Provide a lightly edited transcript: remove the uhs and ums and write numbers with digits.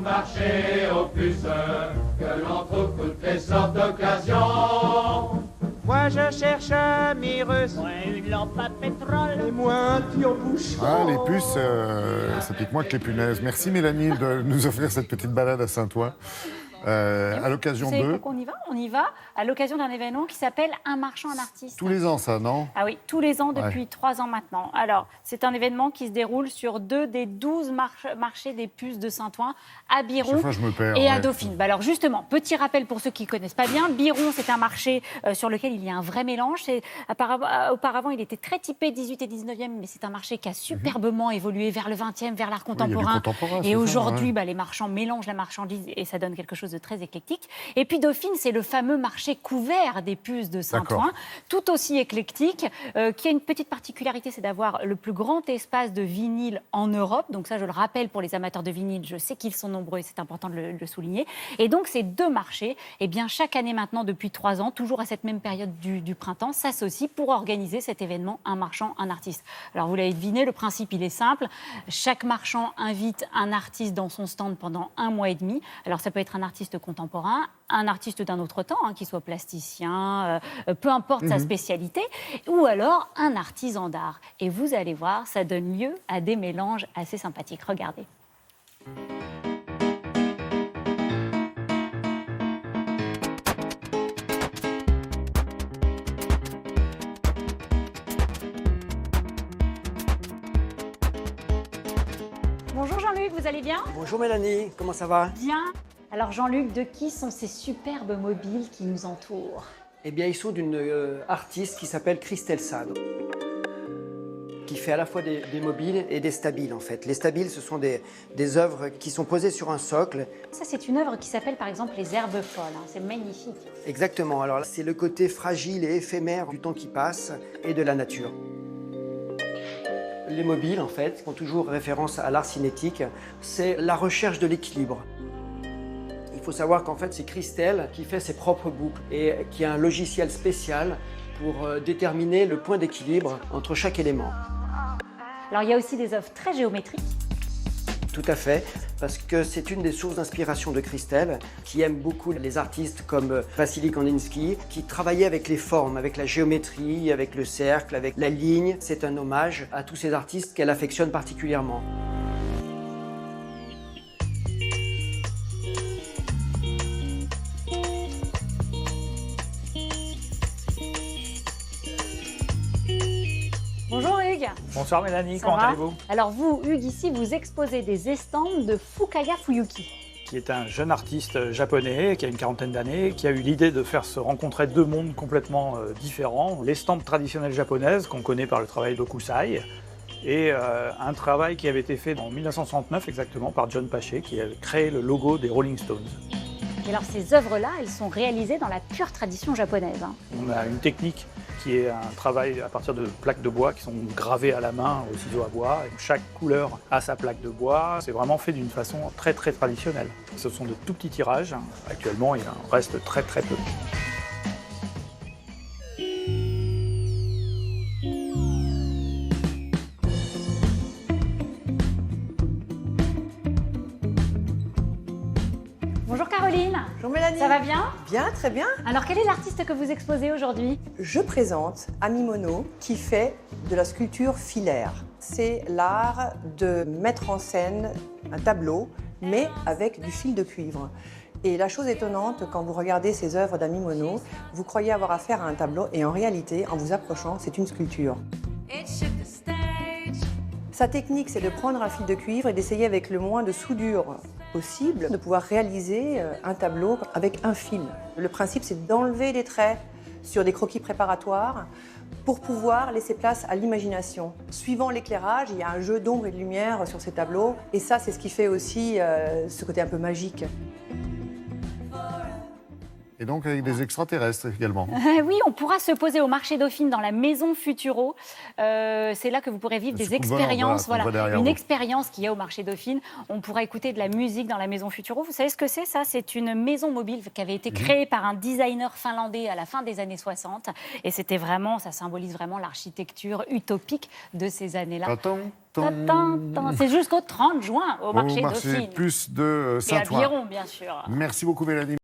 Marché aux puces, que l'on trouve toutes les sortes d'occasions. Moi je cherche un Mirus, moi une lampe à pétrole, et moi un tire-bouche. Ah, les puces, ça pique moins que les punaises. Merci Mélanie de nous offrir cette petite balade à Saint-Ouen. À l'occasion Vous savez de... pourquoi on y va à l'occasion d'un événement qui s'appelle Un marchand, un artiste. Tous les ans, ça, non? Ah oui, tous les ans depuis 3 ans maintenant. Alors, c'est un événement qui se déroule sur 2 des 12 marchés des puces de Saint-Ouen, à Biron Chaque fois, je me perds, et à ouais. Dauphine. Bah alors justement, petit rappel pour ceux qui ne connaissent pas bien, Biron, c'est un marché sur lequel il y a un vrai mélange. Auparavant, il était très typé 18 et 19e, mais c'est un marché qui a superbement évolué vers le 20e, vers l'art contemporain. Et aujourd'hui, les marchands mélangent la marchandise et ça donne quelque chose de très éclectique. Et puis Dauphine, c'est le fameux marché couvert des puces de Saint-Ouen, tout aussi éclectique, qui a une petite particularité, c'est d'avoir le plus grand espace de vinyle en Europe. Donc ça, je le rappelle pour les amateurs de vinyle, je sais qu'ils sont nombreux et c'est important de le souligner. Et donc ces 2 marchés, eh bien, chaque année maintenant, depuis 3 ans, toujours à cette même période du printemps, s'associent pour organiser cet événement Un marchand, un artiste. Alors vous l'avez deviné, le principe il est simple. Chaque marchand invite un artiste dans son stand pendant 1 mois et demi. Alors ça peut être un artiste contemporain, un artiste d'un autre temps, qu'il soit plasticien, peu importe sa spécialité, ou alors un artisan d'art. Et vous allez voir, ça donne lieu à des mélanges assez sympathiques. Regardez. Bonjour Jean-Luc, vous allez bien? Bonjour Mélanie, comment ça va? Bien. Alors Jean-Luc, de qui sont ces superbes mobiles qui nous entourent? Eh bien, ils sont d'une artiste qui s'appelle Christelle Sade, qui fait à la fois des mobiles et des stabiles en fait. Les stabiles, ce sont des œuvres qui sont posées sur un socle. Ça, c'est une œuvre qui s'appelle par exemple Les Herbes Folles. C'est magnifique. Exactement, alors c'est le côté fragile et éphémère du temps qui passe et de la nature. Les mobiles, en fait, font toujours référence à l'art cinétique. C'est la recherche de l'équilibre. Il faut savoir qu'en fait, c'est Christelle qui fait ses propres boucles et qui a un logiciel spécial pour déterminer le point d'équilibre entre chaque élément. Alors, il y a aussi des œuvres très géométriques. Tout à fait, parce que c'est une des sources d'inspiration de Christelle, qui aime beaucoup les artistes comme Vassili Kandinsky, qui travaillait avec les formes, avec la géométrie, avec le cercle, avec la ligne. C'est un hommage à tous ces artistes qu'elle affectionne particulièrement. Bonjour Hugues. Bonsoir Mélanie, Ça comment va allez-vous? Alors vous, Hugues, ici, vous exposez des estampes de Fukaya Fuyuki. Qui est un jeune artiste japonais qui a une 40aine d'années, qui a eu l'idée de faire se rencontrer 2 mondes complètement différents. L'estampe traditionnelle japonaise, qu'on connaît par le travail d'Okusai, et un travail qui avait été fait en 1969 exactement par John Pache, qui a créé le logo des Rolling Stones. Et alors ces œuvres-là, elles sont réalisées dans la pure tradition japonaise. On a une technique qui est un travail à partir de plaques de bois qui sont gravées à la main au ciseau à bois. Et chaque couleur a sa plaque de bois. C'est vraiment fait d'une façon très très traditionnelle. Ce sont de tout petits tirages. Actuellement, il en reste très très peu. Bonjour Caroline. Bonjour Mélanie. Ça va bien? Bien, très bien. Alors quel est l'artiste que vous exposez aujourd'hui? Je présente Ami Mono qui fait de la sculpture filaire. C'est l'art de mettre en scène un tableau, mais avec du fil de cuivre. Et la chose étonnante, quand vous regardez ces œuvres d'Ami Mono, vous croyez avoir affaire à un tableau et en réalité, en vous approchant, c'est une sculpture. Sa technique, c'est de prendre un fil de cuivre et d'essayer avec le moins de soudure possible de pouvoir réaliser un tableau avec un fil. Le principe, c'est d'enlever les traits sur des croquis préparatoires pour pouvoir laisser place à l'imagination. Suivant l'éclairage, il y a un jeu d'ombre et de lumière sur ces tableaux. Et ça, c'est ce qui fait aussi ce côté un peu magique. Et donc avec des extraterrestres également. Oui, on pourra se poser au marché Dauphine dans la maison Futuro. C'est là que vous pourrez vivre des coup de volant, expériences. voilà, qu'on voit derrière Une vous. expérience qu'il y a au marché Dauphine. On pourra écouter de la musique dans la maison Futuro. Vous savez ce que c'est, ça? C'est une maison mobile qui avait été créée par un designer finlandais à la fin des années 60. Et c'était vraiment, ça symbolise vraiment l'architecture utopique de ces années-là. C'est jusqu'au 30 juin au marché Dauphine. Plus de Et à Saint-Ouen. Biron, bien sûr. Merci beaucoup Mélanie.